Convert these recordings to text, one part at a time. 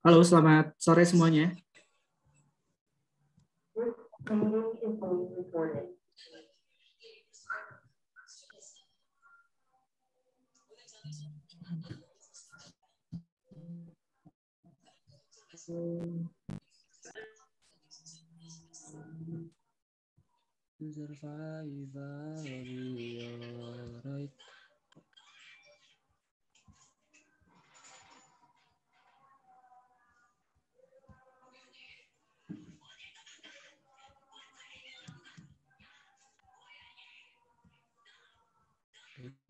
Halo, selamat sore semuanya.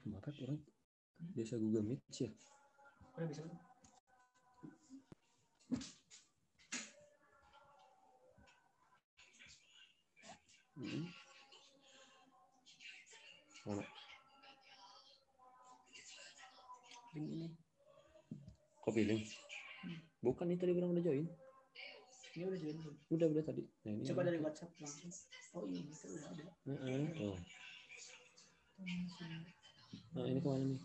Kenapa orang biasa Google Meet ya? Mana? Ini. Kopi link. Bukan ini tadi orang udah join. Ini udah join. Udah tadi. Nah, ini coba dari WhatsApp langsung. Oh iya, itu udah ada. Oh. Nah, ini kemana nih?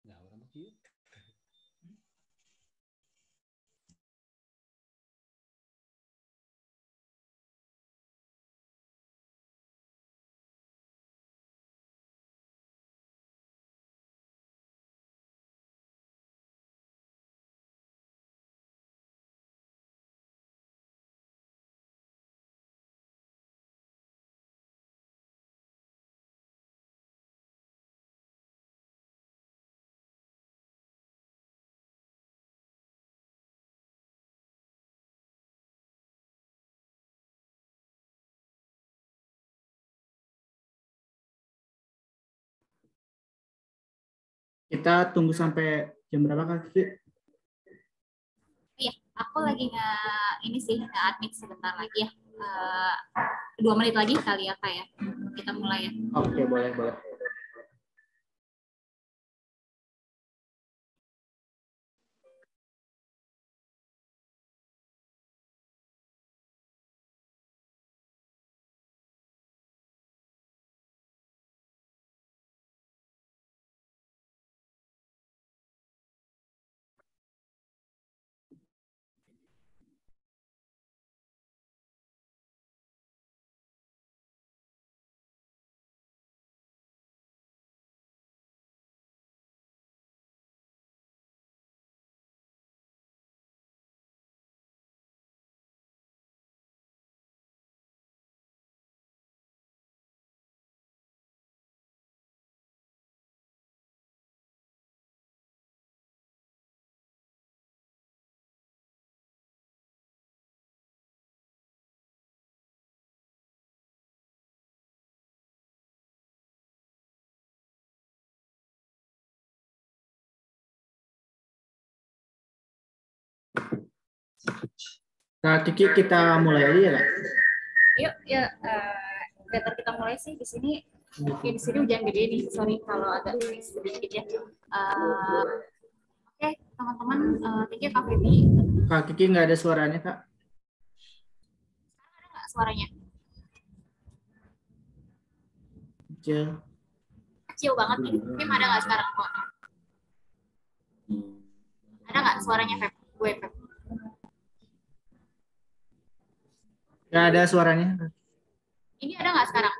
Nah, orang mati. Kita tunggu sampai jam berapa, Kak Kiki? Iya, aku lagi ini sih nge-admit sebentar lagi ya. 2 menit lagi kali ya, Kak ya. Kita mulai ya. Oke, boleh. Kak Kiki, kita mulai aja ya, Kak? Yuk, ya. Better kita mulai sih di sini. Di sini hujan gede nih. Sorry kalau agak sedikit ya. Oke, teman-teman. Thank you, Kak Feby. Kak Kiki nggak ada suaranya, Kak? Sekarang ada nggak suaranya? Kecil banget nih. Feb ada nggak sekarang kok? Ada nggak suaranya Feb? Gue Feb. Nggak ada suaranya. Ini ada nggak sekarang?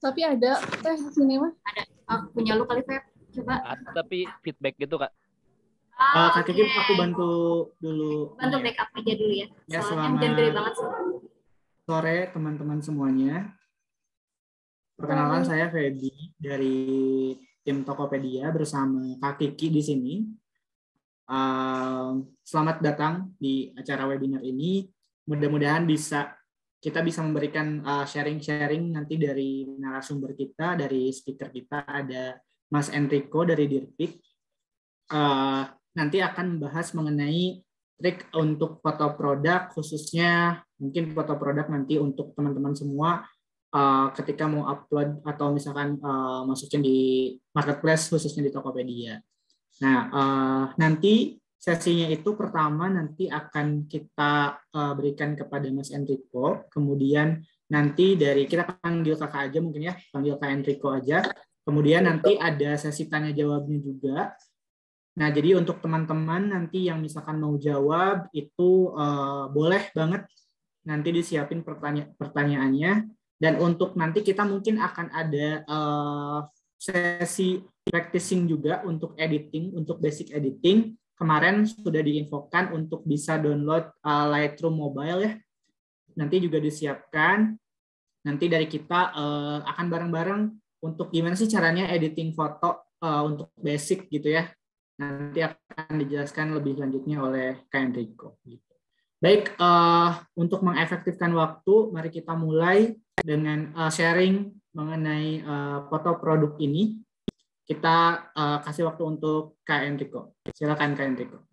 Tapi ada teh sini mah. Ada. Punya lu kali, Feb. Coba. Tapi feedback gitu Kak. Kak Kiki, aku bantu dulu. Bantu backup aja dulu ya. Ya, Soalnya selamat hujan gede banget sih. sore teman-teman semuanya. Perkenalkan, saya Feby dari tim Tokopedia bersama Kak Kiki di sini. Selamat datang di acara webinar ini. Mudah-mudahan kita bisa memberikan sharing-sharing nanti dari narasumber kita, dari speaker kita ada Mas Enrico dari Dirpik. Nanti akan membahas mengenai trik untuk foto produk, khususnya mungkin foto produk nanti untuk teman-teman semua ketika mau upload atau misalkan masukin di marketplace khususnya di Tokopedia. Nah, nanti sesinya itu pertama nanti akan kita berikan kepada Mas Enrico, kemudian nanti dari kita panggil kakak aja mungkin ya, panggil Kak Enrico aja, kemudian nanti ada sesi tanya jawabnya juga. Nah, jadi untuk teman-teman nanti yang misalkan mau jawab itu boleh banget nanti disiapin pertanyaannya, dan untuk nanti kita mungkin akan ada sesi practicing juga untuk editing, untuk basic editing. Kemarin sudah diinfokan untuk bisa download Lightroom Mobile ya. Nanti juga disiapkan. Nanti dari kita akan bareng-bareng untuk gimana sih caranya editing foto untuk basic gitu ya. Nanti akan dijelaskan lebih lanjutnya oleh Kak Enrico. Baik, untuk mengefektifkan waktu, mari kita mulai dengan sharing mengenai foto produk ini. Kita kasih waktu untuk Kak Enrico. Silakan Kak Enrico.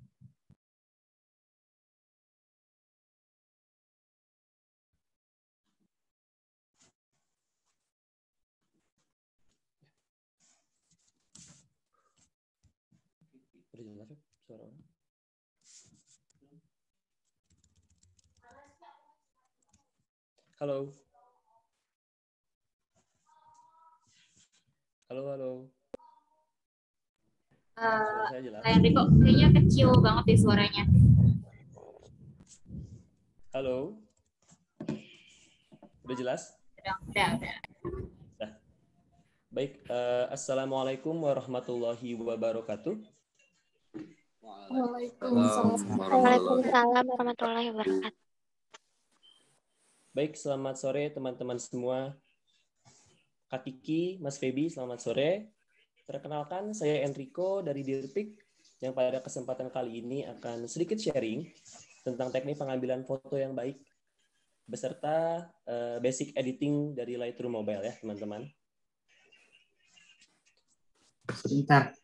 Udah jelas ya suara orang? Halo. Halo. Suara saya jelas. Kak Enrico kayaknya kecil banget deh suaranya. Halo. Udah jelas? Udah. Nah. Baik, Assalamualaikum warahmatullahi wabarakatuh. Waalaikumsalam warahmatullahi wabarakatuh. Baik, selamat sore teman-teman semua. Kak Kiki, Mas Feby, selamat sore. Perkenalkan, saya Enrico dari Dirpik yang pada kesempatan kali ini akan sedikit sharing tentang teknik pengambilan foto yang baik beserta basic editing dari Lightroom Mobile ya, teman-teman. Sebentar.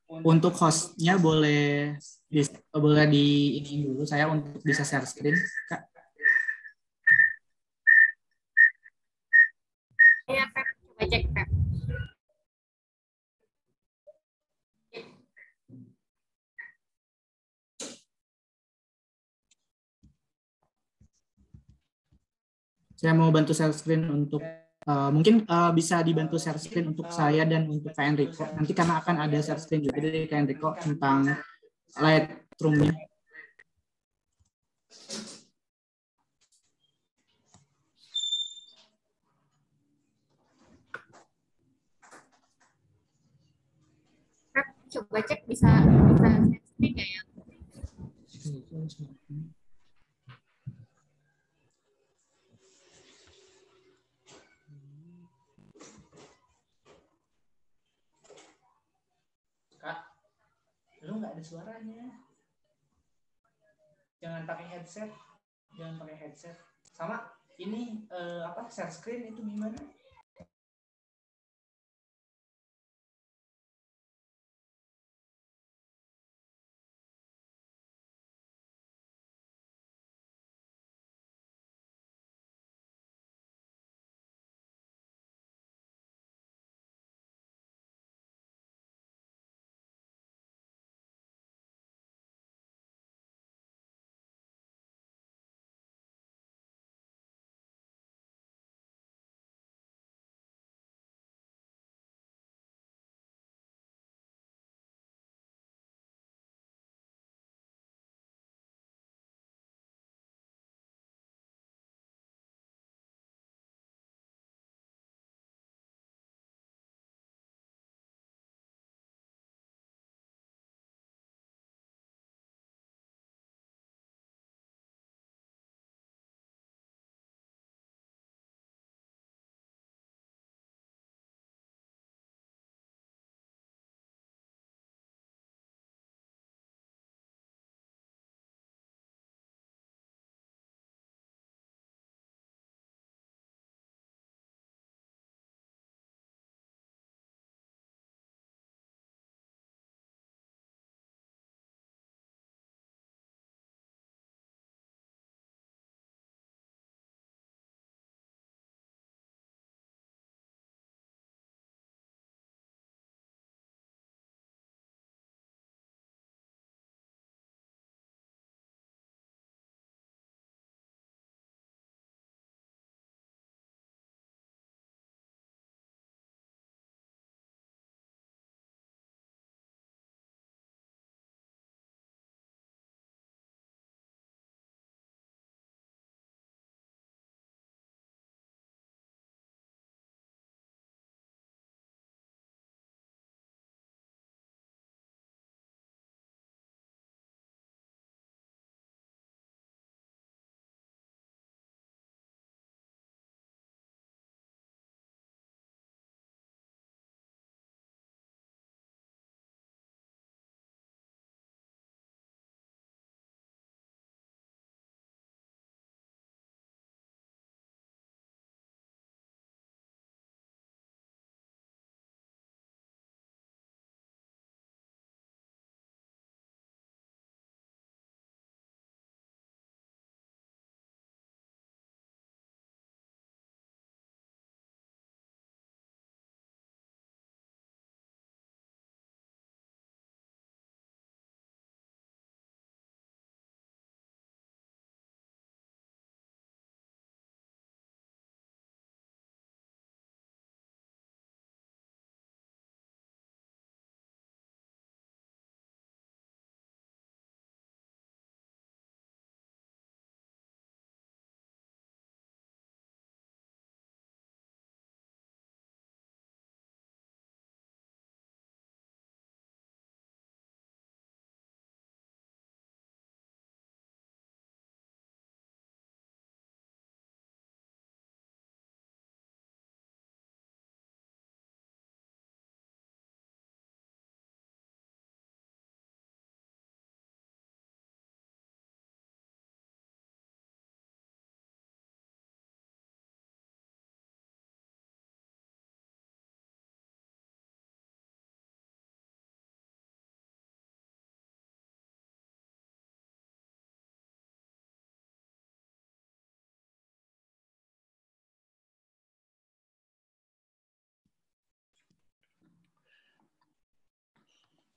Untuk hostnya boleh di ini dulu saya untuk bisa share screen, Kak. Ya, Feb. Coba cek, Feb. Saya mau bantu share screen untuk mungkin bisa dibantu share screen untuk saya dan untuk Kak Enrico. Nanti karena akan ada share screen juga dari Kak Enrico tentang Lightroom-nya. Feb, coba cek bisa share screen nggak ya? Kak, lu nggak ada suaranya. Jangan pakai headset. Sama ini share screen itu gimana?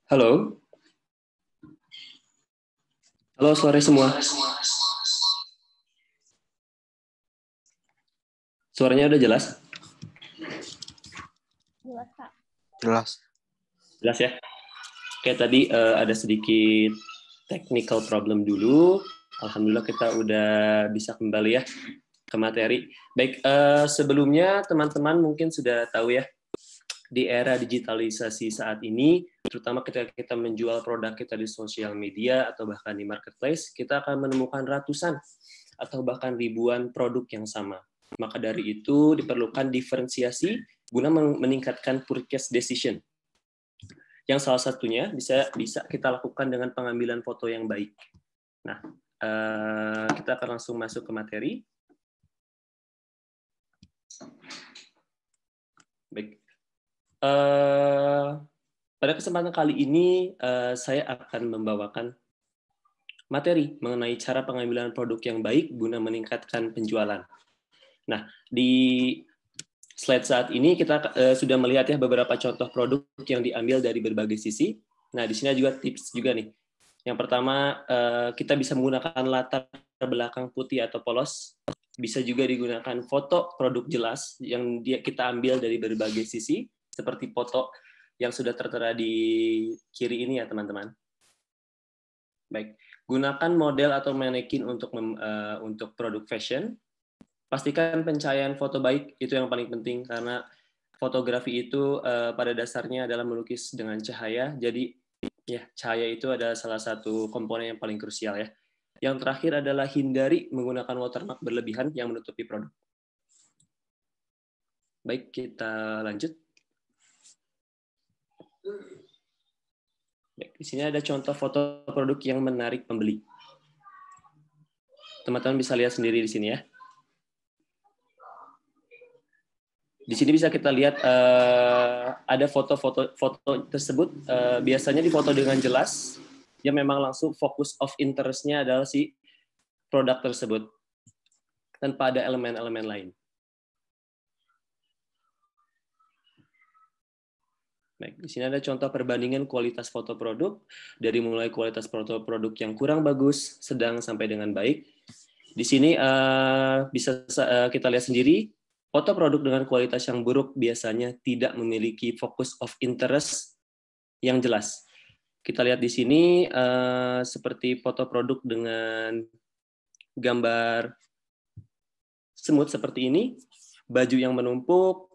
Halo. Halo, sore semua. Suaranya udah jelas? Jelas, Kak. Jelas. Jelas ya? Oke, tadi ada sedikit technical problem dulu. Alhamdulillah kita udah bisa kembali ya ke materi. Baik, sebelumnya teman-teman mungkin sudah tahu ya, di era digitalisasi saat ini, terutama ketika kita menjual produk kita di sosial media atau bahkan di marketplace, kita akan menemukan ratusan atau bahkan ribuan produk yang sama. Maka dari itu diperlukan diferensiasi guna meningkatkan purchase decision. Yang salah satunya bisa kita lakukan dengan pengambilan foto yang baik. Nah, kita akan langsung masuk ke materi. Baik. Pada kesempatan kali ini saya akan membawakan materi mengenai cara pengambilan produk yang baik guna meningkatkan penjualan. Nah, di slide saat ini kita sudah melihat ya beberapa contoh produk yang diambil dari berbagai sisi. Nah, di sini juga tips juga nih. Yang pertama, kita bisa menggunakan latar belakang putih atau polos. Bisa juga digunakan foto produk jelas yang kita ambil dari berbagai sisi, seperti foto yang sudah tertera di kiri ini ya teman-teman. Baik, gunakan model atau manekin untuk produk fashion. Pastikan pencahayaan foto baik, itu yang paling penting karena fotografi itu pada dasarnya adalah melukis dengan cahaya. Jadi ya cahaya itu adalah salah satu komponen yang paling krusial ya. Yang terakhir adalah hindari menggunakan watermark berlebihan yang menutupi produk. Baik, kita lanjut. Baik, di sini ada contoh foto produk yang menarik pembeli. Teman-teman bisa lihat sendiri di sini ya. Di sini bisa kita lihat ada foto-foto tersebut biasanya difoto dengan jelas, yang memang langsung fokus of interest-nya adalah si produk tersebut, tanpa ada elemen-elemen lain. Baik, di sini ada contoh perbandingan kualitas foto produk, dari mulai kualitas foto produk yang kurang bagus, sedang, sampai dengan baik. Di sini bisa kita lihat sendiri, foto produk dengan kualitas yang buruk biasanya tidak memiliki fokus of interest yang jelas. Kita lihat di sini seperti foto produk dengan gambar semut seperti ini, baju yang menumpuk,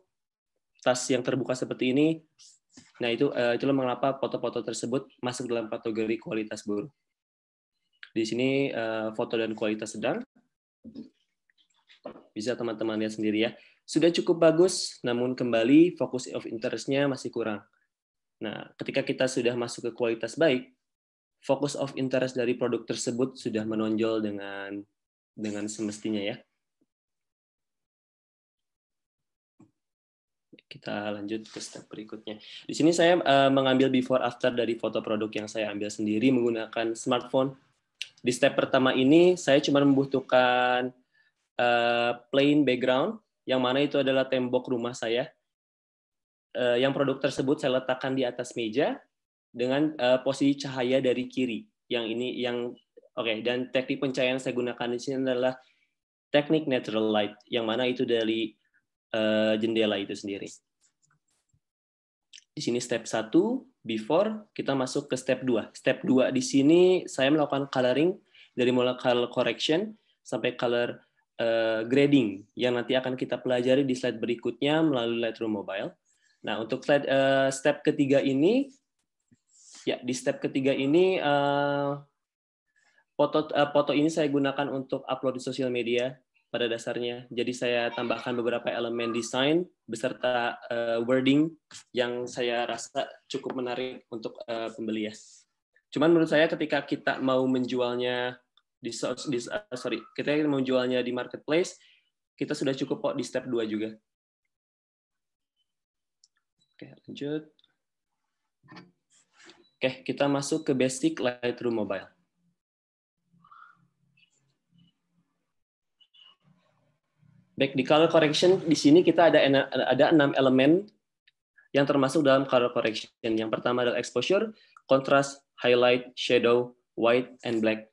tas yang terbuka seperti ini. Nah, itulah mengapa foto-foto tersebut masuk dalam kategori kualitas buruk. Di sini foto dan kualitas sedang. Bisa teman-teman lihat sendiri ya. Sudah cukup bagus, namun kembali fokus of interest-nya masih kurang. Nah, ketika kita sudah masuk ke kualitas baik, fokus of interest dari produk tersebut sudah menonjol dengan semestinya ya. Kita lanjut ke step berikutnya. Di sini saya mengambil before after dari foto produk yang saya ambil sendiri menggunakan smartphone. Di step pertama ini saya cuma membutuhkan plain background, yang mana itu adalah tembok rumah saya. Yang produk tersebut saya letakkan di atas meja dengan posisi cahaya dari kiri. Dan teknik pencahayaan saya gunakan di sini adalah teknik natural light, yang mana itu dari jendela itu sendiri. Di sini step 1 before, kita masuk ke step 2. Step 2 di sini saya melakukan coloring dari mulai color correction sampai color grading yang nanti akan kita pelajari di slide berikutnya melalui Lightroom Mobile. Nah, untuk step ketiga ini, ya di step ketiga ini foto ini saya gunakan untuk upload di sosial media pada dasarnya. Jadi saya tambahkan beberapa elemen desain beserta wording yang saya rasa cukup menarik untuk pembeli ya. Cuman menurut saya ketika kita mau menjualnya kita mau menjualnya di marketplace, kita sudah cukup kok di step 2 juga. Oke, lanjut. Oke, kita masuk ke basic Lightroom Mobile. Baik, di color correction di sini kita ada 6 elemen yang termasuk dalam color correction. Yang pertama adalah exposure, contrast, highlight, shadow, white, and black.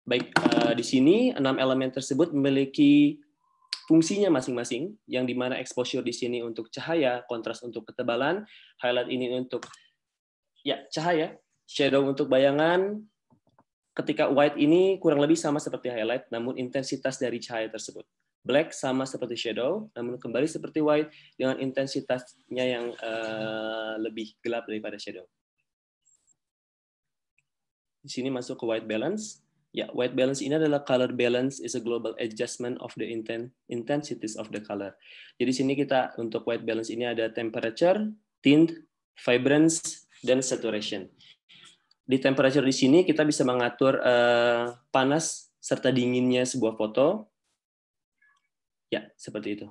Baik, di sini 6 elemen tersebut memiliki fungsinya masing-masing, yang dimana exposure di sini untuk cahaya, kontras untuk ketebalan, highlight ini untuk cahaya, shadow untuk bayangan. Ketika white ini kurang lebih sama seperti highlight, namun intensitas dari cahaya tersebut. Black sama seperti shadow, namun kembali seperti white dengan intensitasnya yang lebih gelap daripada shadow. Di sini masuk ke white balance. Ya, white balance ini adalah color balance is a global adjustment of the intensities of the color. Jadi sini kita untuk white balance ini ada temperature, tint, vibrance, dan saturation. Di temperature di sini kita bisa mengatur panas serta dinginnya sebuah foto. Ya, seperti itu.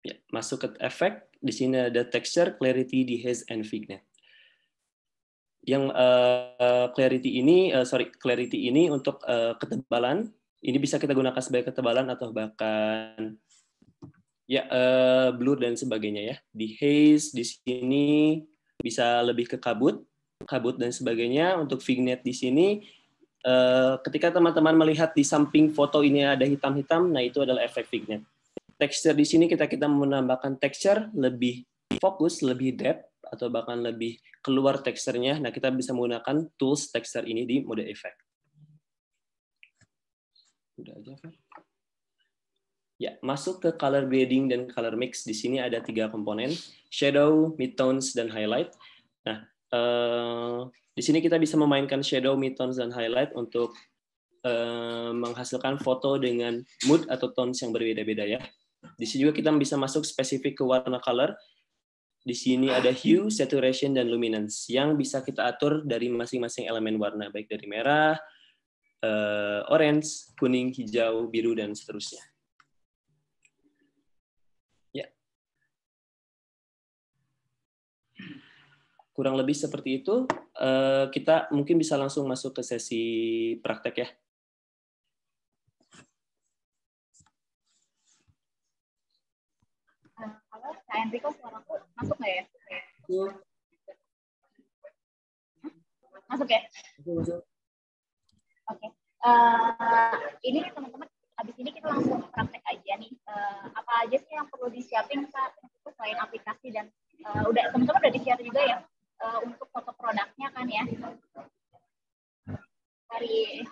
Ya, masuk ke efek. Di sini ada texture, clarity, dehaze, and vignette. Yang clarity ini untuk ketebalan. Ini bisa kita gunakan sebagai ketebalan atau bahkan blur dan sebagainya ya. Dehaze di sini bisa lebih ke kabut dan sebagainya. Untuk vignette di sini ketika teman-teman melihat di samping foto ini ada hitam-hitam, nah itu adalah efek vignette. Texture di sini kita menambahkan texture lebih fokus, lebih depth, atau bahkan lebih keluar teksturnya. Nah, kita bisa menggunakan tools texture ini di mode effect. Udah aja, kan? Ya, masuk ke color grading dan color mix. Di sini ada 3 komponen, shadow, midtones, dan highlight. Nah, di sini kita bisa memainkan shadow, midtones, dan highlight untuk menghasilkan foto dengan mood atau tones yang berbeda-beda ya. Di sini juga kita bisa masuk spesifik ke warna color. Di sini ada hue, saturation, dan luminance yang bisa kita atur dari masing-masing elemen warna, baik dari merah, orange, kuning, hijau, biru, dan seterusnya. Ya. Kurang lebih seperti itu. Kita mungkin bisa langsung masuk ke sesi praktek ya. Halo, Kak Enrico, suaraku masuk nggak ya? Masuk ya? Masuk. Oke. Ini teman-teman, habis ini kita langsung praktek aja nih. Apa aja sih yang perlu disiapin Kak selain aplikasi dan teman-teman udah di-share juga ya untuk foto produknya kan ya. Hari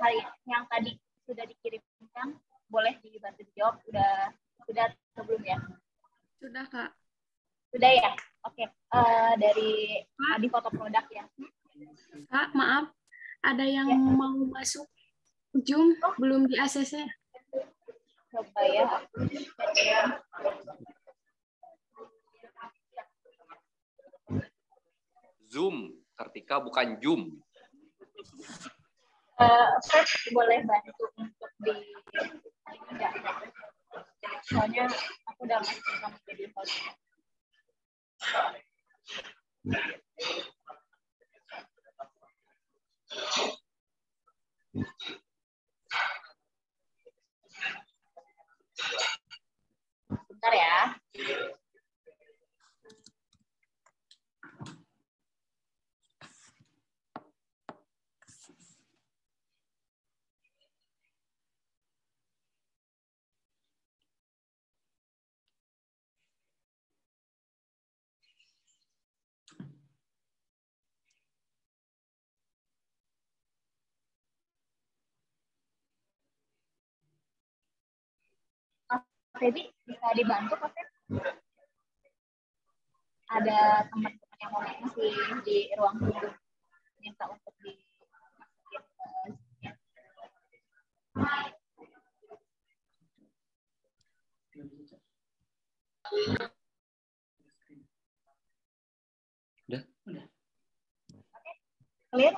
yang tadi sudah dikirimkan, boleh dibantu dijawab sudah sebelum ya? Sudah, Kak. Sudah ya? Oke. Dari di foto produk ya. Kak, maaf. Ada yang mau masuk Zoom, belum di ACC. Coba ya. Zoom, Kartika, bukan Zoom. Boleh bantu untuk di enggak. Soalnya aku udah masuk sama jadi host. Bentar ya. Febi, bisa dibantu Pak Feb? Ada teman-teman yang mau masih di ruang tunggu, minta untuk dimasukin ke Udah? Oke, clear?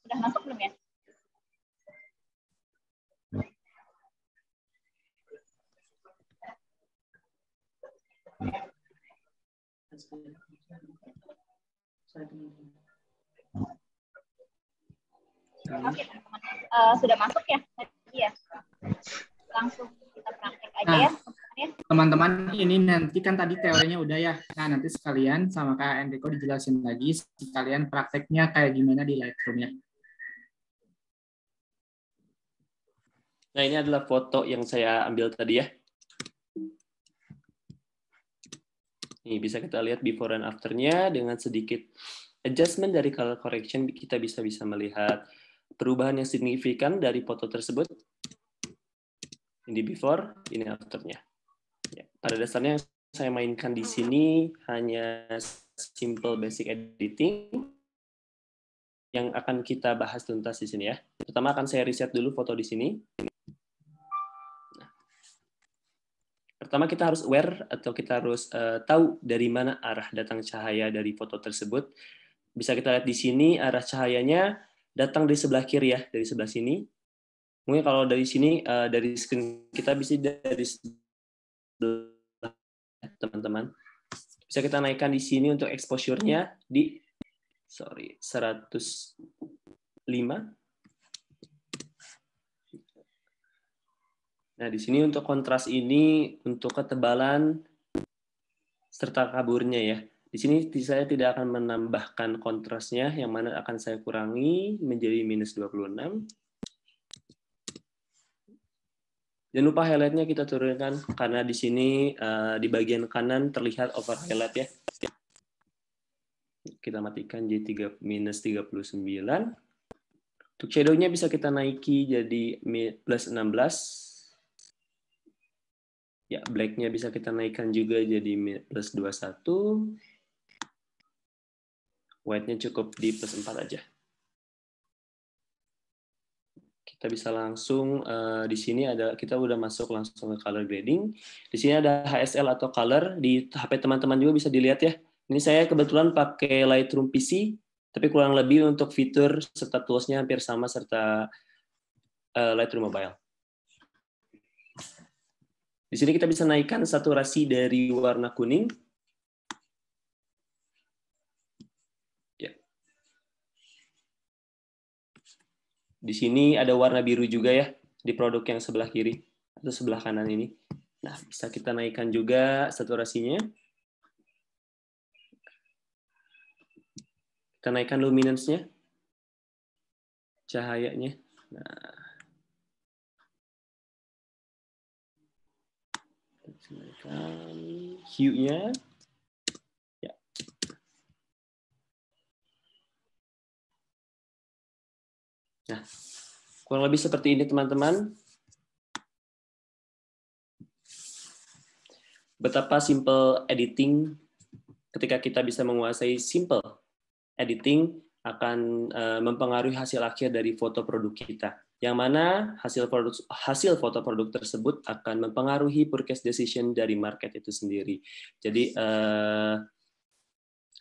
Udah masuk belum ya? Oke, teman-teman. Sudah masuk ya? Iya. Langsung kita praktek aja ya. teman-teman ini nanti kan tadi teorinya udah ya. Nah, nanti sekalian sama Kak Enrico dijelasin lagi sekalian prakteknya kayak gimana di Lightroom ya. Nah, ini adalah foto yang saya ambil tadi ya. Nih, bisa kita lihat before and after-nya dengan sedikit adjustment dari color correction kita bisa melihat perubahan yang signifikan dari foto tersebut. Ini before, ini after-nya. Ya, pada dasarnya saya mainkan di sini hanya simple basic editing yang akan kita bahas tuntas di sini ya. Pertama akan saya reset dulu foto di sini. Nah, pertama kita harus aware atau kita harus tahu dari mana arah datang cahaya dari foto tersebut. Bisa kita lihat di sini arah cahayanya datang dari sebelah kiri ya, dari sebelah sini. Mungkin kalau dari sini dari screen kita bisa dari teman-teman. Bisa kita naikkan di sini untuk exposure-nya di 105. Nah, di sini untuk kontras ini untuk ketebalan serta kaburnya ya. Di sini saya tidak akan menambahkan kontrasnya, yang mana akan saya kurangi menjadi -26. Jangan lupa highlight-nya kita turunkan, karena di sini di bagian kanan terlihat over highlight ya. Kita matikan jadi -39. Untuk shadow-nya bisa kita naiki jadi +16. Ya, black-nya bisa kita naikkan juga jadi +21. White-nya cukup di +4 aja. Kita bisa langsung di sini kita udah masuk langsung ke color grading. Di sini ada HSL atau color, di HP teman-teman juga bisa dilihat ya. Ini saya kebetulan pakai Lightroom PC, tapi kurang lebih untuk fitur serta tools-nya hampir sama serta Lightroom Mobile. Di sini kita bisa naikkan saturasi dari warna kuning. Di sini ada warna biru juga ya, di produk yang sebelah kiri atau sebelah kanan ini. Nah, bisa kita naikkan juga saturasinya. Kita naikkan luminance-nya, cahayanya. Nah, kita naikkan hue-nya. Ya. Nah, kurang lebih seperti ini teman-teman. Betapa simple editing ketika kita bisa menguasai simple editing akan mempengaruhi hasil akhir dari foto produk kita. Yang mana hasil foto produk tersebut akan mempengaruhi purchase decision dari market itu sendiri. Jadi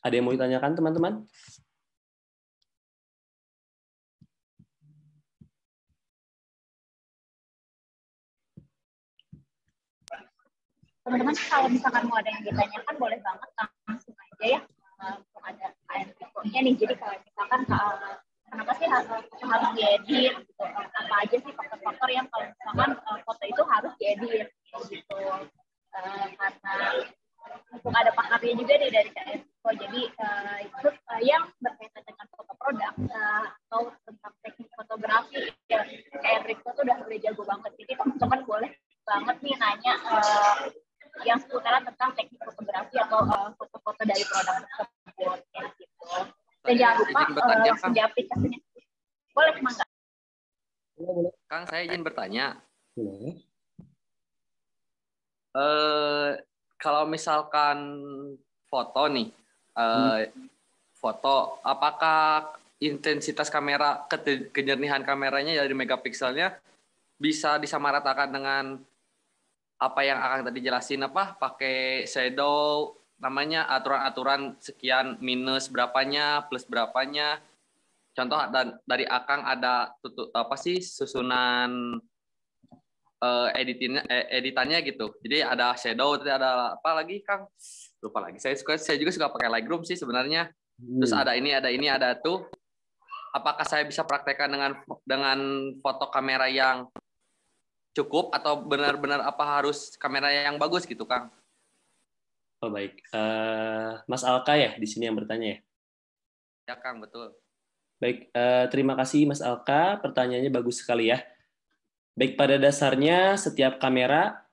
ada yang mau ditanyakan teman-teman? Teman-teman kalau misalkan mau ada yang ditanyakan boleh banget langsung aja ya, untuk ada info-nya nih. Jadi kalau misalkan kenapa sih harus diedit gitu, apa aja sih faktor-faktor yang kalau misalkan foto itu harus diedit gitu, karena untuk ada pakarnya juga nih dari Kak Enrico. Jadi itu yang berkaitan dengan foto produk atau tentang teknik fotografi ya, Kak Enrico tuh udah jago banget. Jadi teman-teman boleh banget nih nanya yang seputaran tentang teknik fotografi atau foto-foto dari produk tersebut ya gitu. Dan jangan lupa kerja aplikasinya. Boleh Mangga? Kang, saya izin bertanya. Kalau misalkan foto nih, foto, apakah intensitas kamera, kejernihan kameranya dari megapikselnya bisa disamaratakan dengan apa yang akan tadi jelasin, pakai shadow, namanya aturan-aturan sekian, minus berapanya, plus berapanya. Contoh dari Akang ada susunan editannya gitu. Jadi ada shadow, ada apa lagi Kang? Lupa lagi. Saya juga suka pakai Lightroom sih sebenarnya. Terus ada ini, ada tuh. Apakah saya bisa praktekkan dengan foto kamera yang cukup atau benar-benar apa harus kamera yang bagus gitu, Kang? Oh baik, Mas Alka ya di sini yang bertanya ya. Ya, Kang, betul. Baik, terima kasih Mas Alka, pertanyaannya bagus sekali ya. Baik, pada dasarnya setiap kamera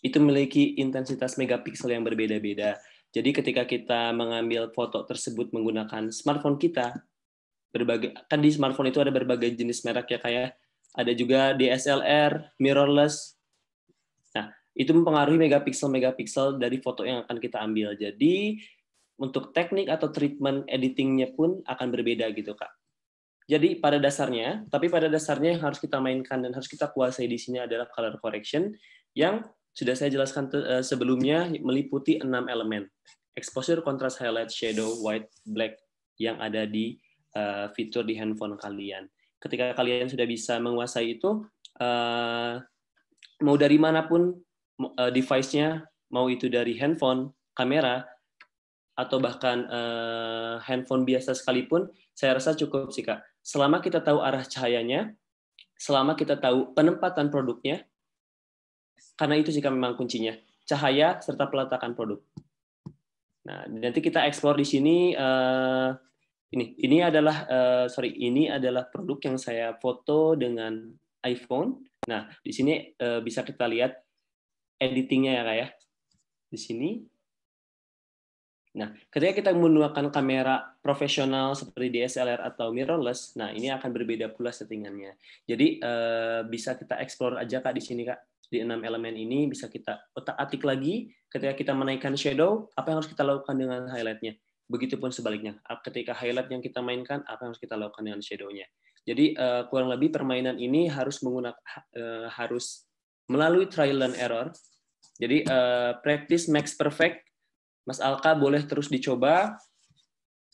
itu memiliki intensitas megapiksel yang berbeda-beda. Jadi ketika kita mengambil foto tersebut menggunakan smartphone kita, kan di smartphone itu ada berbagai jenis merek ya kayak ada juga DSLR, mirrorless. Nah, itu mempengaruhi megapiksel dari foto yang akan kita ambil. Jadi untuk teknik atau treatment editingnya pun akan berbeda gitu, Kak. Jadi pada dasarnya yang harus kita mainkan dan harus kita kuasai di sini adalah color correction yang sudah saya jelaskan sebelumnya meliputi 6 elemen. Exposure, contrast, highlight, shadow, white, black yang ada di fitur di handphone kalian. Ketika kalian sudah bisa menguasai itu, mau dari manapun device-nya, mau itu dari handphone, kamera, atau bahkan handphone biasa sekalipun, saya rasa cukup sih, Kak. Selama kita tahu arah cahayanya, selama kita tahu penempatan produknya, karena itu sih memang kuncinya, cahaya serta peletakan produk. Nah, nanti kita explore di sini. Ini adalah produk yang saya foto dengan iPhone. Nah, di sini bisa kita lihat editingnya ya, Kak ya. Di sini. Nah, ketika kita menggunakan kamera profesional seperti DSLR atau mirrorless, nah ini akan berbeda pula settingannya. Jadi bisa kita explore aja, Kak, di sini, Kak. Di 6 elemen ini bisa kita otak-atik lagi. Ketika kita menaikkan shadow, apa yang harus kita lakukan dengan highlight-nya? Begitupun sebaliknya. Ketika highlight yang kita mainkan, apa yang harus kita lakukan dengan shadow-nya? Jadi kurang lebih permainan ini harus melalui trial and error. Jadi practice makes perfect. Mas Alka boleh terus dicoba.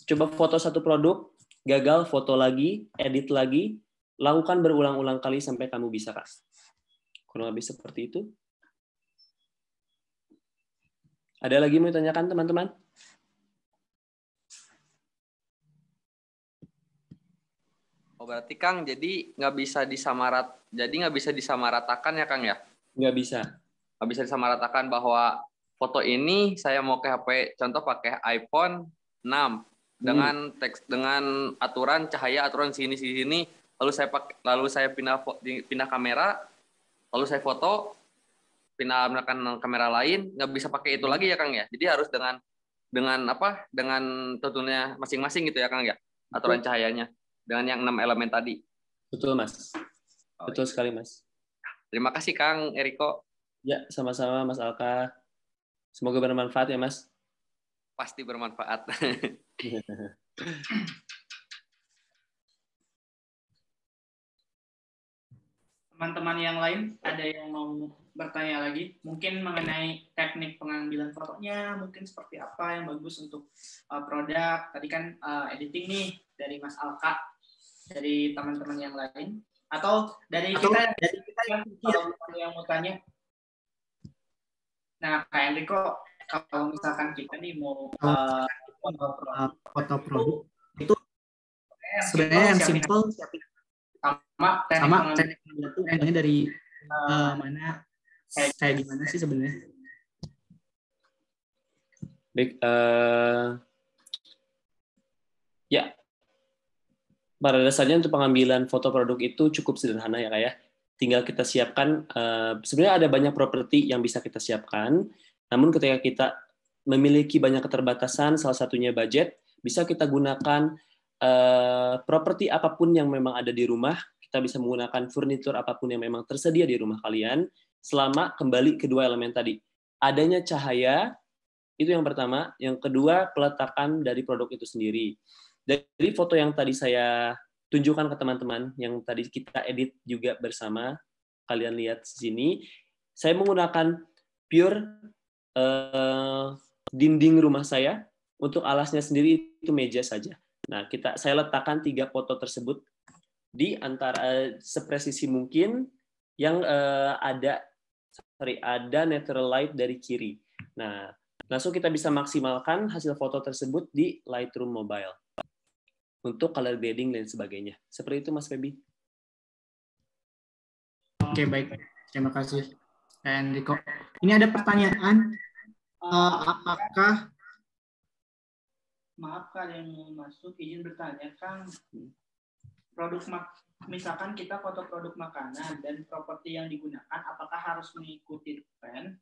Coba foto satu produk, gagal, foto lagi, edit lagi, lakukan berulang-ulang kali sampai kamu bisa, Kak. Kurang lebih seperti itu. Ada lagi mau ditanyakan, teman-teman? Oh, berarti Kang, jadi nggak bisa disamaratakan ya, Kang ya? Nggak bisa. Nggak bisa disamaratakan bahwa foto ini saya mau ke HP, contoh pakai iPhone 6 dengan teks, dengan aturan cahaya, aturan sini, lalu saya pindah kamera, lalu saya foto, pindah menggunakan kamera lain, nggak bisa pakai itu lagi ya, Kang ya? Jadi harus dengan tentunya masing-masing gitu ya, Kang ya? Aturan cahayanya dengan yang 6 elemen tadi. Betul, Mas. Betul sekali, Mas. Terima kasih, Kang Eriko. Ya, sama-sama, Mas Alka. Semoga bermanfaat ya, Mas. Pasti bermanfaat. Teman-teman yang lain, ada yang mau bertanya lagi? Mungkin mengenai teknik pengambilan fotonya, mungkin seperti apa yang bagus untuk produk. Tadi kan editing nih dari Mas Alka, dari teman-teman yang lain. Atau dari kita kalau yang mau tanya. Nah, Kak Enrico, kalau misalkan kita nih mau foto produk, itu sebenarnya yang simple sama teknik itu emangnya dari mana kayak gimana sih sebenarnya? Baik, ya. Pada dasarnya untuk pengambilan foto produk itu cukup sederhana ya, Kak ya. Tinggal kita siapkan, sebenarnya ada banyak properti yang bisa kita siapkan, namun ketika kita memiliki banyak keterbatasan, salah satunya budget, bisa kita gunakan properti apapun yang memang ada di rumah, kita bisa menggunakan furnitur apapun yang memang tersedia di rumah kalian, selama kembali kedua elemen tadi. Adanya cahaya, itu yang pertama. Yang kedua, peletakan dari produk itu sendiri. Dari foto yang tadi saya tunjukkan ke teman-teman, yang tadi kita edit juga bersama, kalian lihat di sini, saya menggunakan pure dinding rumah saya, untuk alasnya sendiri itu meja saja. Nah, saya letakkan 3 foto tersebut di antara sepresisi mungkin yang ada natural light dari kiri. Nah, langsung kita bisa maksimalkan hasil foto tersebut di Lightroom Mobile untuk color grading dan sebagainya. Seperti itu, Mas Feby. Oke, baik. Terima kasih, Enrico. Ini ada pertanyaan, apakah Maaf kalian mau masuk, izin bertanya Kang, misalkan kita foto produk makanan dan properti yang digunakan, apakah harus mengikuti tren?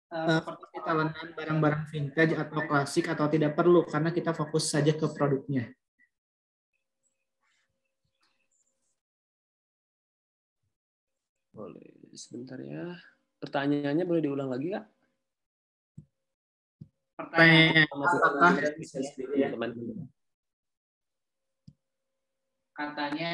seperti talenan barang-barang vintage atau klasik atau tidak perlu karena kita fokus saja ke produknya? Boleh, sebentar ya. Pertanyaannya boleh diulang lagi, Kak? Pertanyaannya, apakah Katanya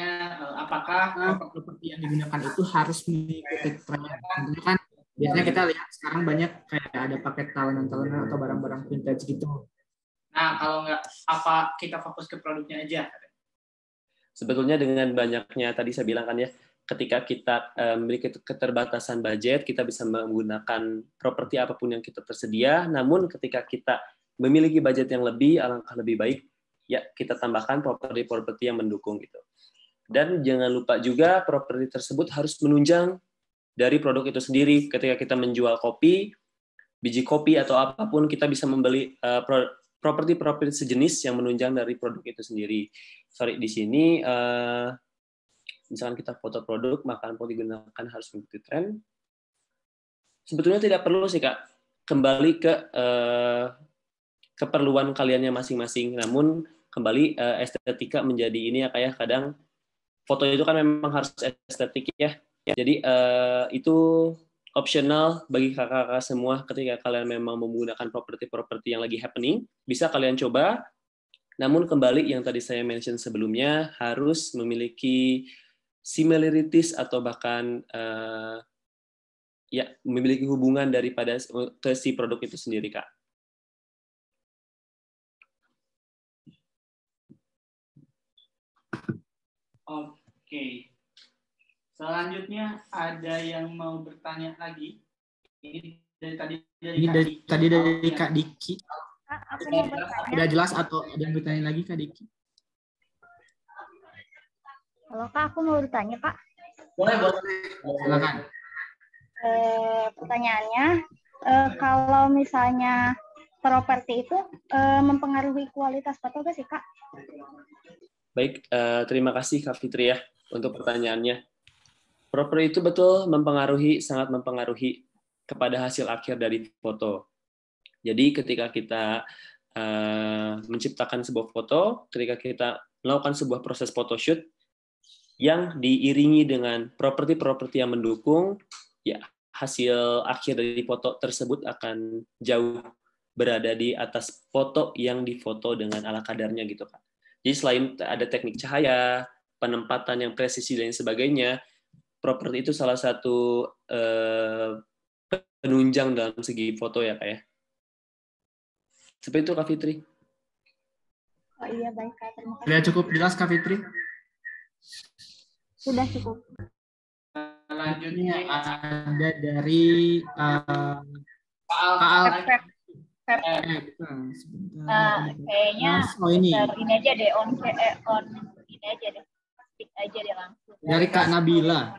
apakah properti yang digunakan itu harus mengikuti tren? Tentunya kan biasanya kita lihat sekarang banyak kayak ada paket talenan-talenan atau barang-barang vintage gitu. Nah, kalau nggak, apa kita fokus ke produknya aja? Sebetulnya dengan banyaknya, tadi saya bilang kan ya, ketika kita memiliki keterbatasan budget, kita bisa menggunakan properti apapun yang kita tersedia, namun ketika kita memiliki budget yang lebih, alangkah lebih baik, ya kita tambahkan properti-properti yang mendukung gitu. Dan jangan lupa juga properti tersebut harus menunjang dari produk itu sendiri. Ketika kita menjual kopi, biji kopi atau apapun, kita bisa membeli properti-properti sejenis yang menunjang dari produk itu sendiri. Sorry, di sini misalkan kita foto produk, makanan yang digunakan harus mengikuti tren. Sebetulnya tidak perlu sih, Kak. Kembali ke keperluan kaliannya masing-masing. Namun kembali estetika menjadi ini ya, kayak kadang foto itu kan memang harus estetik ya. Jadi itu optional bagi kakak-kakak semua ketika kalian memang menggunakan properti-properti yang lagi happening, bisa kalian coba. Namun kembali yang tadi saya mention sebelumnya, harus memiliki similarities atau bahkan ya memiliki hubungan daripada ke si produk itu sendiri, Kak. Oke. Selanjutnya ada yang mau bertanya lagi? Ini dari Kak Diki. Aku mau bertanya. Sudah jelas atau ada yang bertanya lagi, Kak Diki? Halo Kak, aku mau bertanya Kak. Boleh. Silakan. Pertanyaannya, kalau misalnya properti itu mempengaruhi kualitas foto nggak sih Kak? Baik, terima kasih Kak Fitri ya untuk pertanyaannya. Properti itu betul sangat mempengaruhi kepada hasil akhir dari foto. Jadi ketika kita menciptakan sebuah foto, ketika kita melakukan sebuah proses photoshoot yang diiringi dengan properti-properti yang mendukung, ya hasil akhir dari foto tersebut akan jauh berada di atas foto yang difoto dengan ala kadarnya gitu Kak. Jadi selain ada teknik cahaya, penempatan yang presisi dan sebagainya, properti itu salah satu penunjang dalam segi foto ya Kak ya. Seperti itu Kak Fitri. Oh iya baik Kak, terima kasih. Sudah cukup jelas Kak Fitri? Sudah cukup. Selanjutnya ada dari Pak Al. Kayaknya ini aja deh, on ini aja deh, stick aja deh langsung. dari Kak Nabila.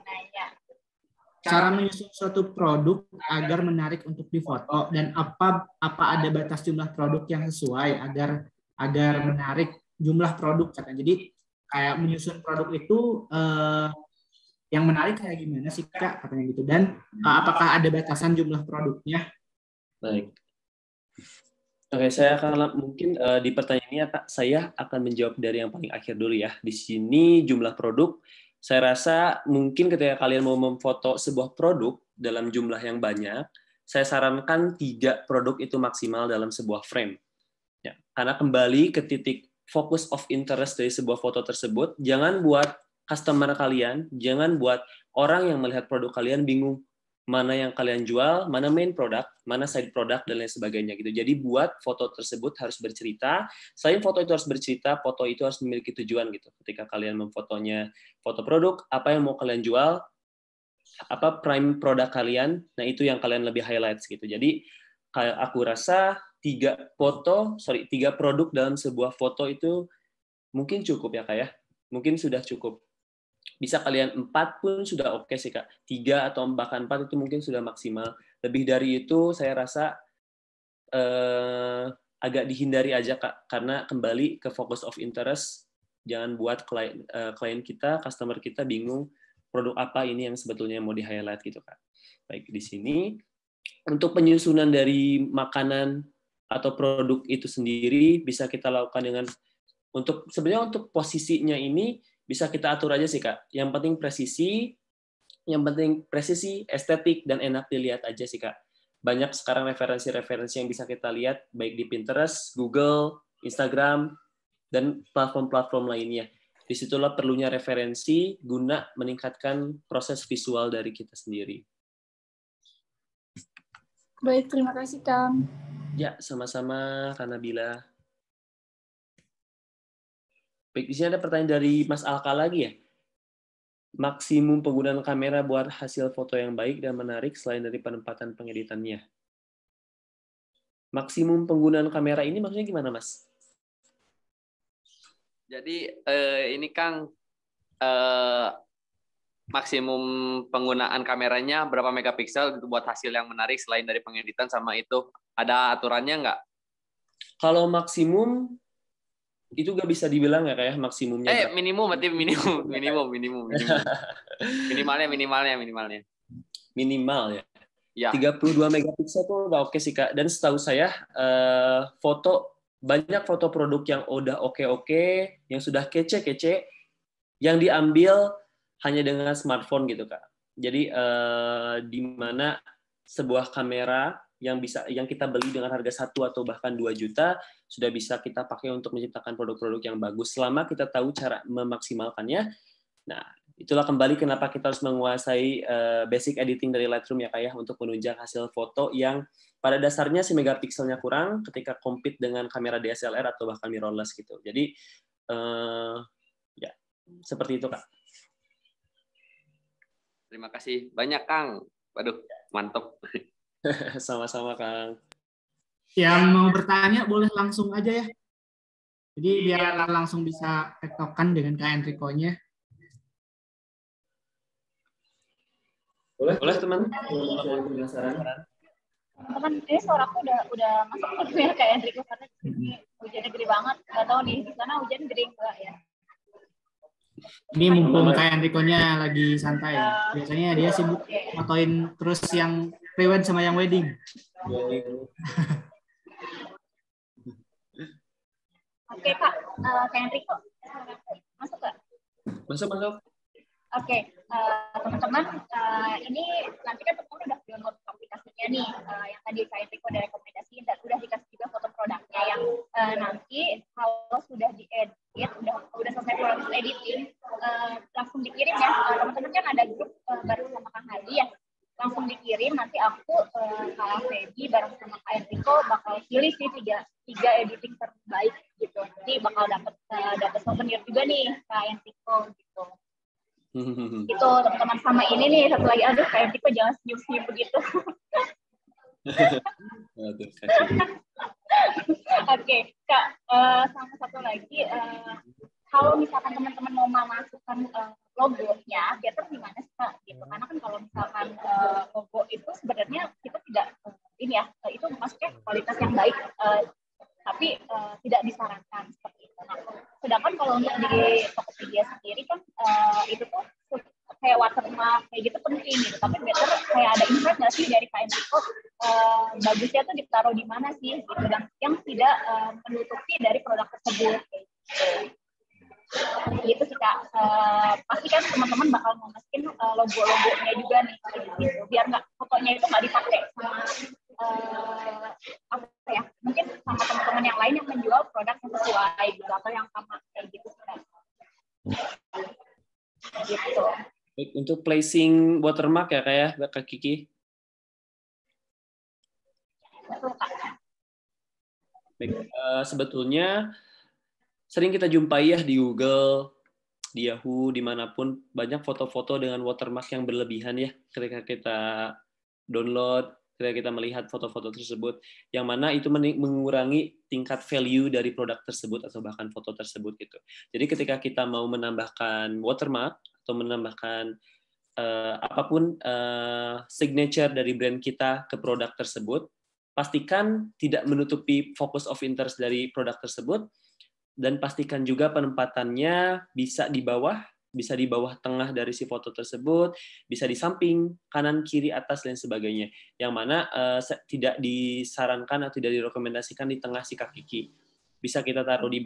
Cara menyusun suatu produk agar menarik untuk difoto dan apa ada batas jumlah produk yang sesuai agar menarik jumlah produk katanya. Jadi kayak menyusun produk itu yang menarik kayak gimana sih Kak katanya gitu, dan apakah ada batasan jumlah produknya? Baik. Oke, saya akan mungkin di pertanyaan ini Kak, saya akan menjawab dari yang paling akhir dulu ya. Di sini jumlah produk, saya rasa mungkin ketika kalian mau memfoto sebuah produk dalam jumlah yang banyak, saya sarankan 3 produk itu maksimal dalam sebuah frame. Ya, karena kembali ke titik focus of interest dari sebuah foto tersebut, jangan buat customer kalian, jangan buat orang yang melihat produk kalian bingung mana yang kalian jual, mana main product, mana side product, dan lain sebagainya gitu. Jadi buat foto tersebut harus bercerita. Selain foto itu harus bercerita, foto itu harus memiliki tujuan gitu. Ketika kalian memfotonya foto produk, apa yang mau kalian jual, apa prime produk kalian, nah itu yang kalian lebih highlights gitu. Jadi aku rasa 3 produk dalam sebuah foto itu mungkin cukup ya Kak ya. Mungkin sudah cukup. Bisa kalian 4 pun sudah oke sih Kak. 3 atau bahkan 4 itu mungkin sudah maksimal. Lebih dari itu saya rasa agak dihindari aja Kak, karena kembali ke focus of interest. Jangan buat klien kita, customer kita bingung produk apa ini yang sebetulnya mau di-highlight gitu Kak. Baik, di sini untuk penyusunan dari makanan atau produk itu sendiri bisa kita lakukan dengan sebenarnya untuk posisinya ini bisa kita atur aja sih Kak. Yang penting presisi, estetik dan enak dilihat aja sih Kak. Banyak sekarang referensi-referensi yang bisa kita lihat baik di Pinterest, Google, Instagram dan platform-platform lainnya. Disitulah perlunya referensi guna meningkatkan proses visual dari kita sendiri. Baik, terima kasih Kang. Ya, sama-sama Kak Nabila. Baik, di sini ada pertanyaan dari Mas Alka lagi ya. Maksimum penggunaan kamera buat hasil foto yang baik dan menarik selain dari penempatan pengeditannya. Maksimum penggunaan kamera ini maksudnya gimana, Mas? Jadi ini Kang, maksimum penggunaan kameranya berapa megapiksel buat hasil yang menarik selain dari pengeditan sama itu. Ada aturannya nggak? Kalau maksimum itu nggak bisa dibilang ya kayak maksimumnya. Minimum berarti minimum. Minimalnya. Minimal ya. Ya. 32 megapiksel tuh udah oke sih Kak. Dan setahu saya banyak foto produk yang udah oke, yang sudah kece-kece, yang diambil hanya dengan smartphone gitu Kak. Jadi di mana sebuah kamera yang kita beli dengan harga 1 atau bahkan 2 juta sudah bisa kita pakai untuk menciptakan produk-produk yang bagus selama kita tahu cara memaksimalkannya. Nah, itulah kembali kenapa kita harus menguasai basic editing dari Lightroom ya Kak ya, untuk menunjang hasil foto yang pada dasarnya si megapikselnya kurang ketika compete dengan kamera DSLR atau bahkan mirrorless gitu. Jadi ya seperti itu Kak. Terima kasih banyak Kang. Waduh, mantap. Sama-sama Kang. Yang mau bertanya boleh langsung aja ya. Jadi biar langsung bisa tektokan dengan Kak Enrico-nya. Boleh teman. Teman, ini suaraku udah masuk ya Kak Enrico karena di hujannya gede banget. Nggak tahu nih di sana hujan gede enggak ya. Ini mumpung Kak Enrico-nya lagi santai. Biasanya dia sibuk fotoin terus yang pre-wed sama yang wedding. Oke Kak, Kak Enrico, masuk nggak? Masuk. Oke, teman-teman, ini nanti kan teman-teman udah download aplikasinya nih, yang tadi Kak Enrico udah rekomendasiin dan udah dikasih juga foto produknya yang nanti kalau sudah diedit, udah selesai proses editing, langsung dikirim ya. Teman-teman kan ada grup bareng sama Kang Hadi ya, langsung dikirim. Nanti aku Kak Feby bareng sama Kak Enrico bakal pilih sih tiga editing terbaik gitu. Nanti bakal dapat souvenir juga nih Kak Enrico gitu. Itu teman-teman. Sama ini nih satu lagi, aduh Kak Enrico jangan senyum-senyum begitu. Oke, Kak, sama satu lagi, kalau misalkan teman-teman mau memasukkan logonya, better gimana sih Kak? Gitu. Karena kan kalau misalkan logo itu sebenarnya kita tidak ini ya, itu maksudnya kualitas yang baik, tapi tidak disarankan seperti itu. Nah, sedangkan kalau untuk di Tokopedia sendiri kan itu tuh kayak watermark kayak gitu penting gitu. Tapi better kayak ada insight nggak sih dari Kak Enrico, bagusnya tuh ditaruh di mana sih gitu, dan yang tidak menutupi dari produk tersebut gitu. Gitu sih Kak. Pasti kan teman-teman bakal masukin logo-logonya juga nih gitu, biar nggak fotonya itu nggak dipakai sama apa ya, mungkin sama teman-teman yang lain yang menjual produk yang sesuai gitu atau yang sama kayak gitu sih Kak. Gitu. Baik, untuk placing watermark ya kayak Kak Kiki. Betul Kak. Baik, sebetulnya sering kita jumpai ya di Google, di Yahoo, dimanapun banyak foto-foto dengan watermark yang berlebihan ya ketika kita download, ketika kita melihat foto-foto tersebut, yang mana itu mengurangi tingkat value dari produk tersebut atau bahkan foto tersebut gitu. Jadi ketika kita mau menambahkan watermark atau menambahkan apapun signature dari brand kita ke produk tersebut, pastikan tidak menutupi focus of interest dari produk tersebut, dan pastikan juga penempatannya bisa di bawah tengah dari si foto tersebut, bisa di samping, kanan, kiri, atas, dan sebagainya. Yang mana tidak disarankan atau tidak direkomendasikan di tengah sikat gigi. Bisa kita taruh di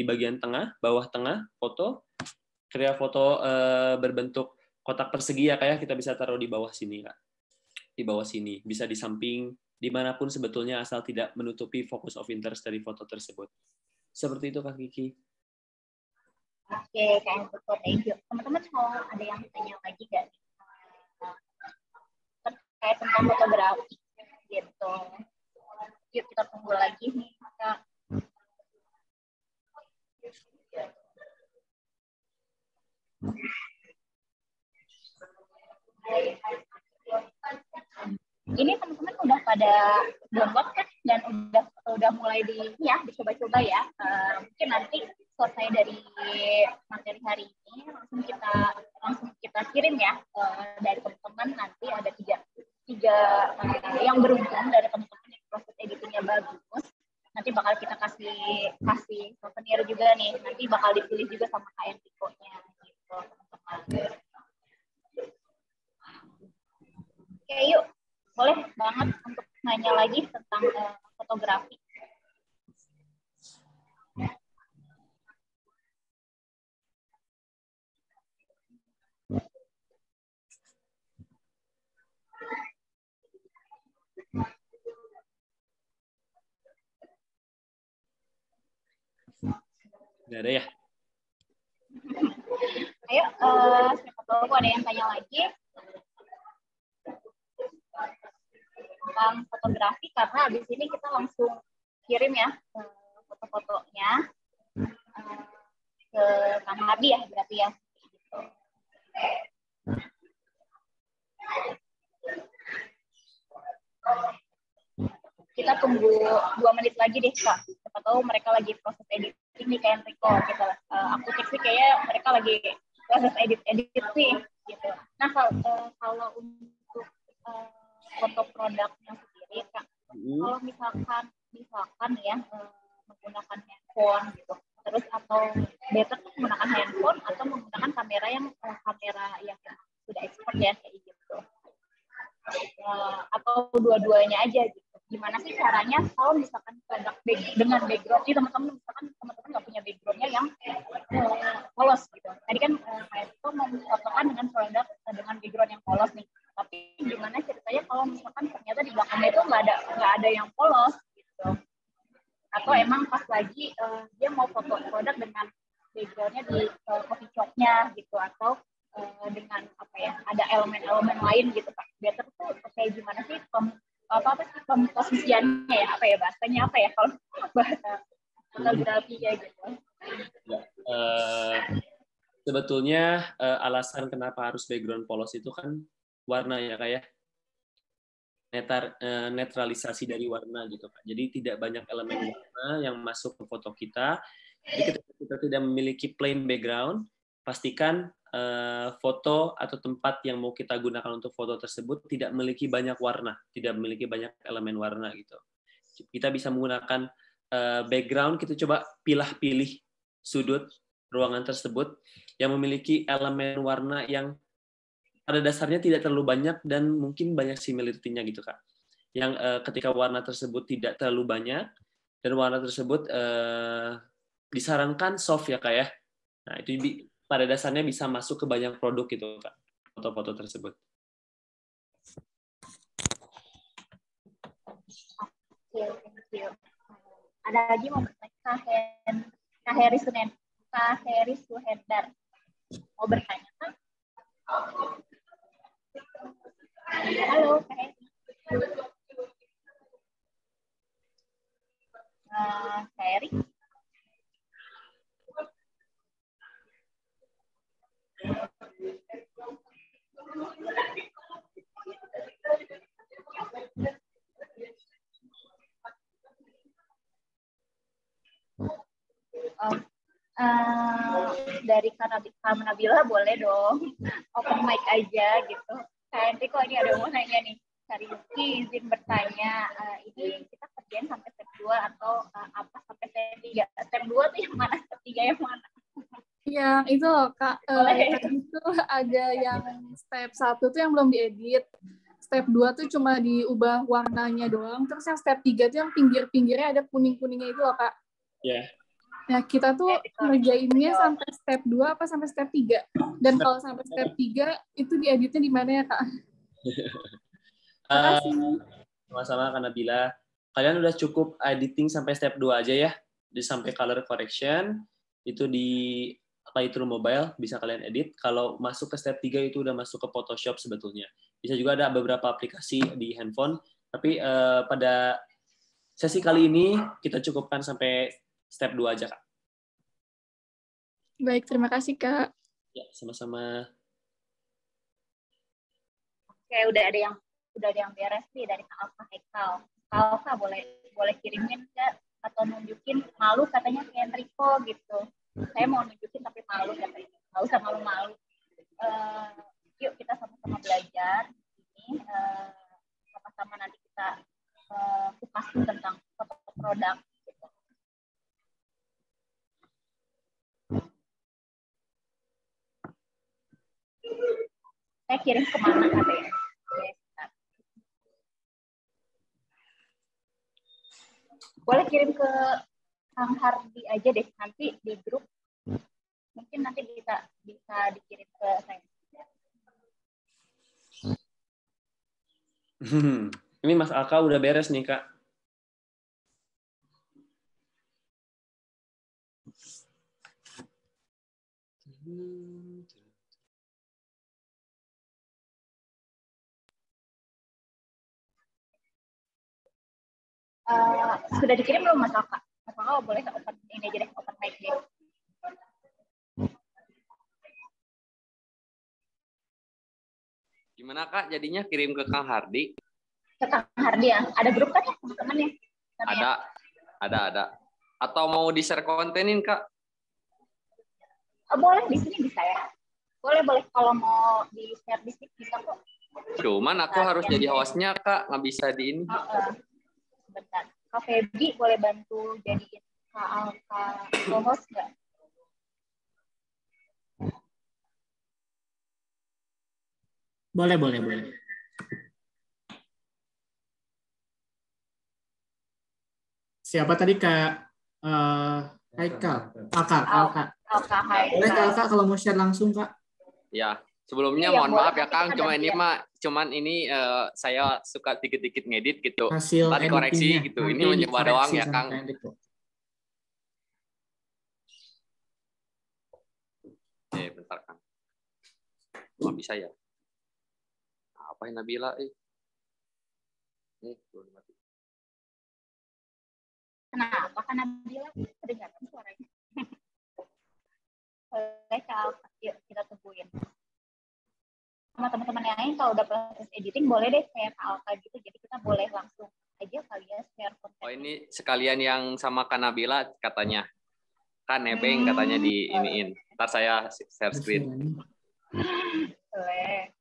bagian tengah, bawah tengah foto. Ketika foto berbentuk kotak persegi ya, kayak kita bisa taruh di bawah sini, Kak. Di bawah sini, bisa di samping, dimanapun sebetulnya asal tidak menutupi focus of interest dari foto tersebut. Seperti itu, Kak Kiki. Oke, Kak Enrico, thank you. Teman-teman mau ada yang tanya lagi nggak terkait tentang fotografi gitu? Yuk kita tunggu lagi nih, Kak. Ini teman-teman udah pada download kan dan udah mulai dicoba-coba ya. Mungkin nanti selesai dari materi hari ini langsung kita kirim ya dari teman-teman. Nanti ada tiga yang beruntung dari teman-teman yang proses editingnya bagus. Nanti bakal kita kasih souvenir juga nih. Nanti bakal dipilih juga sama Kak Enrico-nya gitu, teman-teman. Oke, yuk. Boleh banget untuk nanya lagi tentang fotografi. Nggak ada ya? Ayo, siapa tahu ada yang tanya lagi tentang fotografi, karena habis ini kita langsung kirim ya foto-fotonya ke Kang Hardi ya, berarti ya. Gitu. Kita tunggu 2 menit lagi deh, Kak. Siapa tahu mereka lagi proses editing nih kayak Enrico. Aku cek sih kayaknya mereka lagi proses edit sih gitu. Nah, kalau untuk foto produknya sendiri, Kak, kalau misalkan ya menggunakan handphone gitu, terus atau better menggunakan handphone atau menggunakan kamera yang sudah expert ya kayak gitu, atau dua-duanya aja gitu. Gimana sih caranya kalau misalkan produk dengan background, teman-teman nggak punya backgroundnya yang polos gitu. Tadi kan kayak itu memfotokan dengan produk dengan background yang polos nih. Tapi gimana ceritanya kalau misalkan ternyata di belakangnya itu nggak ada yang polos gitu. Atau emang pas lagi dia mau foto produk dengan backgroundnya di coffee shop-nya gitu, atau dengan ada elemen-elemen lain gitu, Pak. Better tuh kayak gimana sih komposisiannya ya, bahasanya kalau bahasa fotografinya gitu. Sebetulnya alasan kenapa harus background polos itu kan warna ya, kayak netralisasi dari warna gitu, Kak. Jadi tidak banyak elemen warna yang masuk ke foto kita. Jadi ketika kita tidak memiliki plain background, pastikan foto atau tempat yang mau kita gunakan untuk foto tersebut tidak memiliki banyak warna, tidak memiliki banyak elemen warna gitu. Kita bisa menggunakan background, kita coba pilih sudut ruangan tersebut yang memiliki elemen warna yang pada dasarnya tidak terlalu banyak dan mungkin banyak similarity-nya gitu, Kak. Yang ketika warna tersebut tidak terlalu banyak dan warna tersebut disarankan soft ya, Kak ya. Nah, itu pada dasarnya bisa masuk ke banyak produk gitu, Kak, foto-foto tersebut. Oke, thank you. Ada lagi mau bertanya, Kak Heri Suhendar mau bertanya, Kak? Halo, Kak Heri. Kak Heri. dari Kak Nabila boleh dong open mic aja gitu. Kak Henry kok ini ada yang mau nanya nih. Cari Yuki izin bertanya, ini kita kerjain sampai step 2 atau apa sampai step 3? Step 2 tuh yang mana? Step 3 yang mana? Yang itu loh Kak, Boleh. tadi tuh ada yang step 1 tuh yang belum diedit. Step 2 tuh cuma diubah warnanya doang. Terus yang step 3 tuh yang pinggir-pinggirnya ada kuning-kuningnya itu loh Kak. Ya. Nah, kita tuh ngerjainnya sampai step 2 apa sampai step 3? Dan kalau sampai step 3, itu dieditnya di mana ya, Kak? Terima kasih. Sama-sama, Kak Nabila. Kalian udah cukup editing sampai step 2 aja ya. Sampai color correction, itu di Lightroom Mobile, bisa kalian edit. Kalau masuk ke step 3 itu udah masuk ke Photoshop sebetulnya. Bisa juga ada beberapa aplikasi di handphone, tapi pada sesi kali ini kita cukupkan sampai step 2 aja, Kak. Baik, terima kasih, Kak. Ya, sama-sama. Oke, udah ada yang beres nih dari Kak Alfa Hekal. Kak Alfa boleh kirimin nggak atau nunjukin, malu katanya ke Enrico gitu. Saya mau nunjukin tapi malu katanya. Nggak usah malu-malu. Yuk kita sama-sama belajar ini, sama-sama nanti kita kupas tentang foto produk. Gitu. Saya kirim kemana katanya? Boleh kirim ke Kang Hardi aja deh, nanti di grup mungkin nanti bisa dikirim ke saya. Ini Mas Alka udah beres nih, Kak. Sudah dikirim belum Mas Alka? Mas Alka boleh open ini aja deh, open mic deh. Gimana Kak jadinya kirim ke Kang Hardi? Ke Kang Hardi ya? Ada grup kan ya teman-temannya? Ada. Atau mau di-share kontenin Kak? Boleh, di sini bisa ya. Boleh kalau mau di-share di sini bisa kok. Cuman aku harus jadi hostnya Kak, nggak bisa di ini. Bentar. Kak Feby boleh bantu jadiin Kak Alka co-host nggak? Boleh. Siapa tadi Kak Haikal? Alka. Boleh Kak Alka kalau mau share langsung Kak? Ya, sebelumnya mohon maaf ya Kang, cuman ini saya suka dikit-dikit ngedit gitu. Hasil Tadi koreksi gitu. Ini mencoba doang ya Kang. Bentar Kang. Nggak bisa ya? Apa yang Nabila? Belum mati. Kenapa kan Nabila kedengaran suaranya? Boleh Kak, yuk kita tungguin. Sama teman-teman yang lain kalau udah proses editing boleh deh kayak Kak Alka gitu, jadi kita boleh langsung aja kali ya share konten. Oh ini sekalian yang sama Kak Nabila katanya. Kan nebeng katanya di iniin. Ntar saya share screen. Boleh.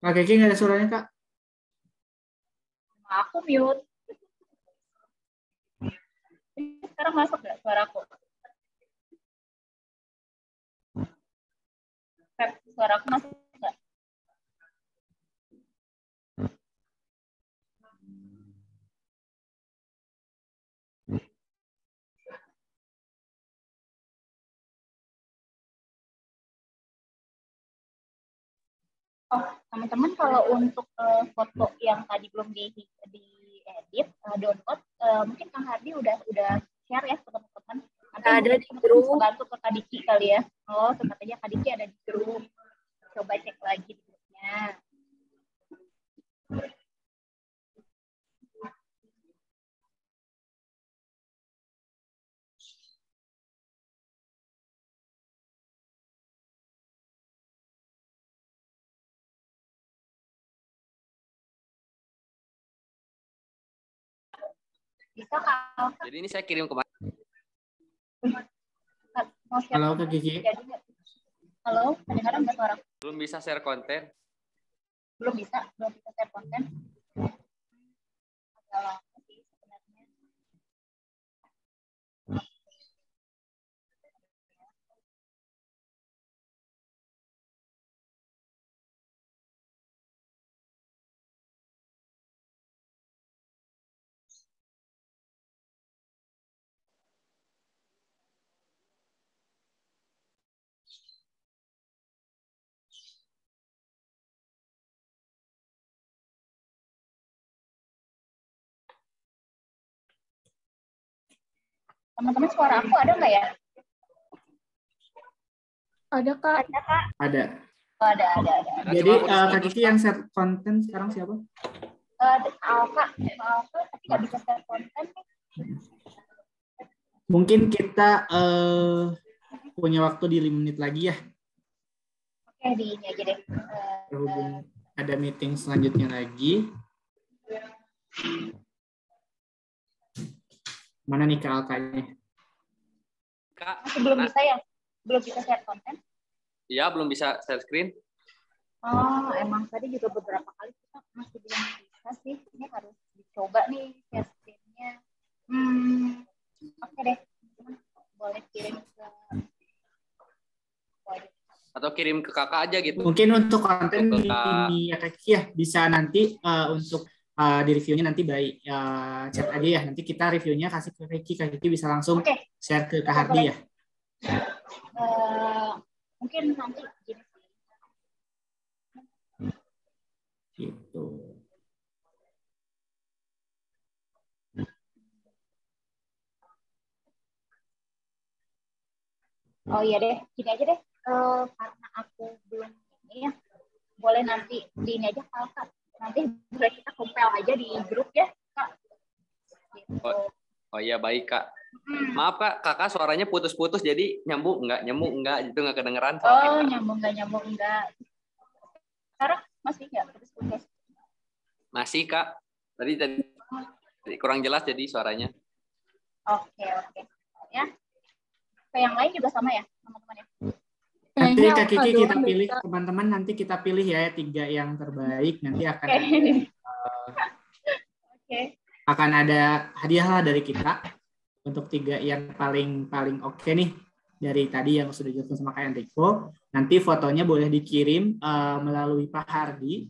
Kak Kiki nggak ada suaranya Kak? Aku mute. Sekarang masuk nggak suaraku? Suaraku masuk nggak? Oh, teman-teman kalau untuk foto yang tadi belum diedit, download, mungkin Kang Hardi udah share ya ke teman-teman. Nanti Ada di teman-teman grup. bisa bantu ke Kak Diki kali ya. Oh, tempatnya Kak Diki ada di grup. Coba cek lagi di grupnya. Bisa Kak. Jadi ini saya kirim kemana? Mau share Halo Kak konten? Kiki. Jadi nggak? Halo, kedengaran nggak suara? Belum bisa share konten. Belum bisa share konten. Agak lama sih sebenarnya. Teman-teman, suara aku ada nggak ya? Ada Kak. Ada Kak. Ada. Oh, ada. Jadi Cuma Kak putus-putus, Kiki yang share konten sekarang siapa? Alfa, tapi nggak bisa share konten nih. Mungkin kita punya waktu di 5 menit lagi ya. Oke, di ini aja deh. Berhubung ada meeting selanjutnya lagi. Mana nih Kak Alkanya? Kak, Masih belum bisa ya? Belum bisa share konten? ya belum bisa share screen. Oh, emang tadi juga beberapa kali kita masih belum bisa sih. Ini harus dicoba nih share screen-nya. Oke deh. Boleh kirim ke... Atau kirim ke kakak aja gitu. Mungkin untuk konten Untuk Kak. ini ya Kak Kiki ya bisa nanti untuk di reviewnya nanti by chat aja ya. Nanti kita reviewnya kasih ke Kiki. Kak Kiki bisa langsung share ke Kak Hardi ya. Mungkin nanti gini sih. Gitu. Oh iya deh, gini aja deh. Karena aku belum ini ya, boleh nanti di ini aja Kak. Nanti boleh kita compile aja di grup ya Kak. Gitu. Oh iya baik Kak. Maaf Kak, kakak suaranya putus-putus jadi nyambung enggak gitu nggak kedengeran. Oh nyambung enggak. Sekarang masih nggak putus-putus? Masih Kak. Tadi kurang jelas jadi suaranya. Oke. Ya. Kayak yang lain juga sama ya teman-teman ya? Nanti Kayaknya Kak Kiki doang kita deh, pilih, Kak. teman-teman nanti kita pilih ya 3 yang terbaik. Nanti akan ada hadiah lah dari kita untuk 3 yang paling oke nih dari tadi yang sudah dijelaskan sama Kak Enrico. Nanti fotonya boleh dikirim melalui Pak Hardi.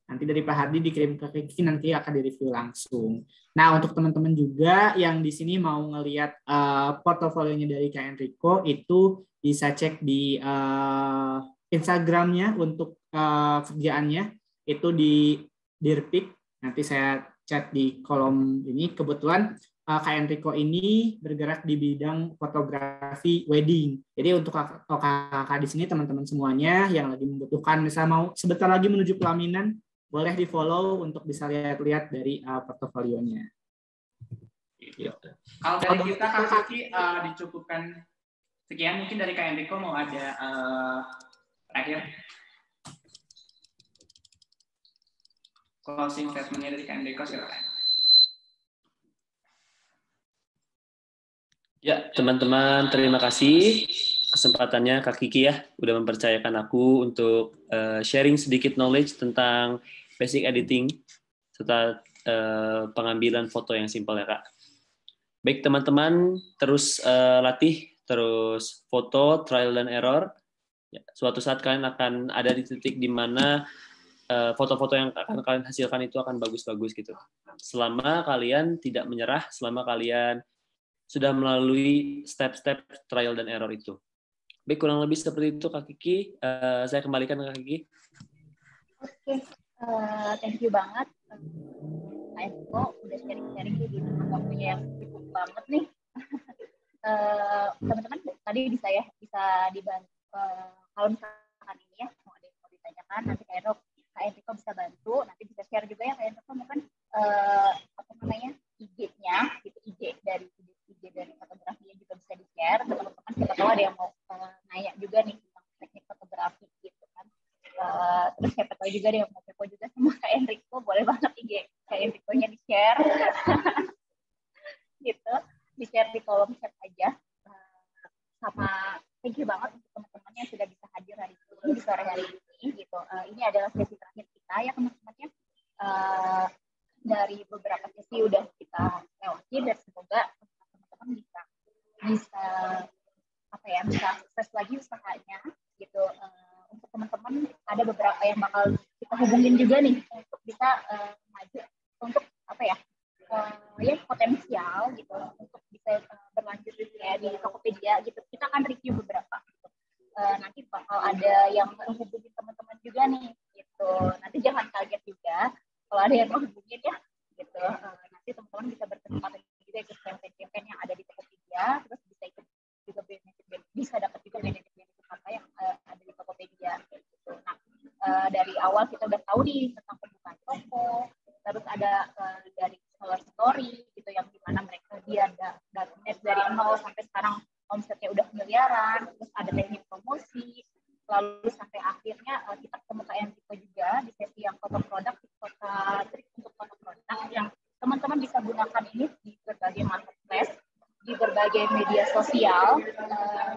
Nanti dari Pak Hardi dikirim ke Kiki, nanti akan direview langsung. Nah, untuk teman-teman juga yang di sini mau ngelihat portofolionya dari Kak Enrico, itu bisa cek di Instagramnya untuk kerjaannya, itu di Dirpik. Nanti saya chat di kolom ini. Kebetulan Kak Enrico ini bergerak di bidang fotografi wedding. Jadi untuk kakak di sini, teman-teman semuanya yang lagi membutuhkan, misalnya mau sebentar lagi menuju pelaminan, boleh di-follow untuk bisa lihat-lihat dari portofolionya. Gitu. Kalau dari kita Kak Kiki dicukupkan sekian. Mungkin dari Kak Enrico mau ada terakhir closing statement-nya dari Kak Enrico, silakan. Ya, teman-teman, terima kasih kesempatannya Kak Kiki ya, udah mempercayakan aku untuk sharing sedikit knowledge tentang basic editing serta pengambilan foto yang simpel ya Kak. Baik teman-teman, terus latih, terus foto, trial dan error. Ya, suatu saat kalian akan ada di titik di mana foto-foto yang akan kalian hasilkan itu akan bagus-bagus gitu. Selama kalian tidak menyerah, selama kalian sudah melalui step-step trial dan error itu. Baik, kurang lebih seperti itu Kak Kiki. Saya kembalikan ke Kak Kiki. Oke, thank you banget. Kak Enrico udah sharing-sharing di waktunya yang cukup banget nih. Teman-teman tadi bisa dibantu kalau misalkan ini ya mau ada yang mau ditanyakan, nanti Kak Enrico bisa bantu, nanti bisa share juga ya Kak Enrico mungkin IG-nya gitu, IG dari fotografinya juga bisa di-share. Teman-teman siapa tahu ada yang mau nanya juga nih tentang teknik fotografi gitu kan. Terus siapa tahu juga ada yang mau kepo juga sama Kak Enrico, boleh banget IG Kak Enrico-nya di-share. di-share di kolom chat aja. Sama thank you banget untuk teman-teman yang sudah bisa hadir hari ini di sore hari ini gitu. Ini adalah sesi terakhir kita ya teman-temannya. Dari beberapa sesi udah kita lewati dan semoga teman-teman bisa sukses lagi usahanya gitu. Untuk teman-teman ada beberapa yang bakal kita hubungin juga nih untuk bisa maju untuk potensial gitu untuk bisa berlanjut ya di Tokopedia gitu. Kita akan review beberapa gitu. Nanti bakal ada yang menghubungi teman-teman juga nih gitu. Nanti jangan kaget juga kalau ada yang menghubungin ya gitu. Nanti teman-teman bisa berkesempatan juga ikut campaign yang ada di Tokopedia, terus bisa ikut juga bisa dapat juga benefit-benefit apa yang ada di Tokopedia gitu. Nah, dari awal kita udah tahu nih tentang pembukaan toko, terus ada dari seller story gitu yang dimana mereka dia net dari 0 sampai sekarang omsetnya udah miliaran, terus ada teknik promosi, lalu sampai akhirnya kita ketemu Kak Enrico juga di sesi yang foto produk, trik untuk foto produk yang teman-teman bisa gunakan ini di berbagai marketplace, di berbagai media sosial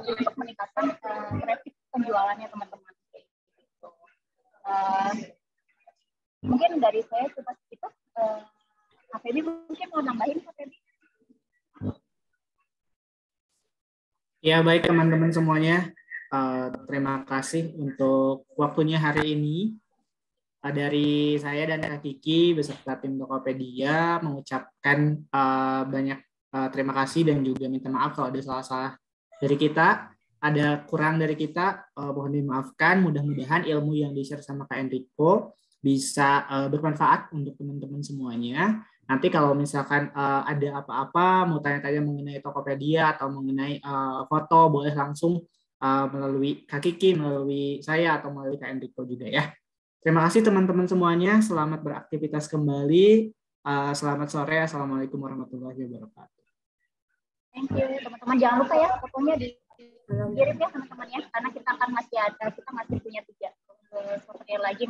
untuk meningkatkan traffic penjualannya teman-teman. Gitu. Mungkin dari saya cuma segitu. Kak Feby mungkin mau nambahin, Kak Feby? Ya, baik teman-teman semuanya. Terima kasih untuk waktunya hari ini. Dari saya dan Kak Kiki beserta tim Tokopedia mengucapkan banyak terima kasih dan juga minta maaf kalau ada salah-salah dari kita. Ada kurang dari kita, mohon dimaafkan. Mudah-mudahan ilmu yang di-share sama Kak Enrico bisa bermanfaat untuk teman-teman semuanya. Nanti kalau misalkan ada apa-apa, mau tanya-tanya mengenai Tokopedia atau mengenai foto, boleh langsung melalui Kak Kiki, melalui saya, atau melalui Kak Enrico juga ya. Terima kasih teman-teman semuanya. Selamat beraktivitas kembali. Selamat sore. Assalamualaikum warahmatullahi wabarakatuh. Thank you teman-teman. Jangan lupa ya fotonya dikirim ya teman-teman ya, karena kita masih punya 3 souvenir lagi.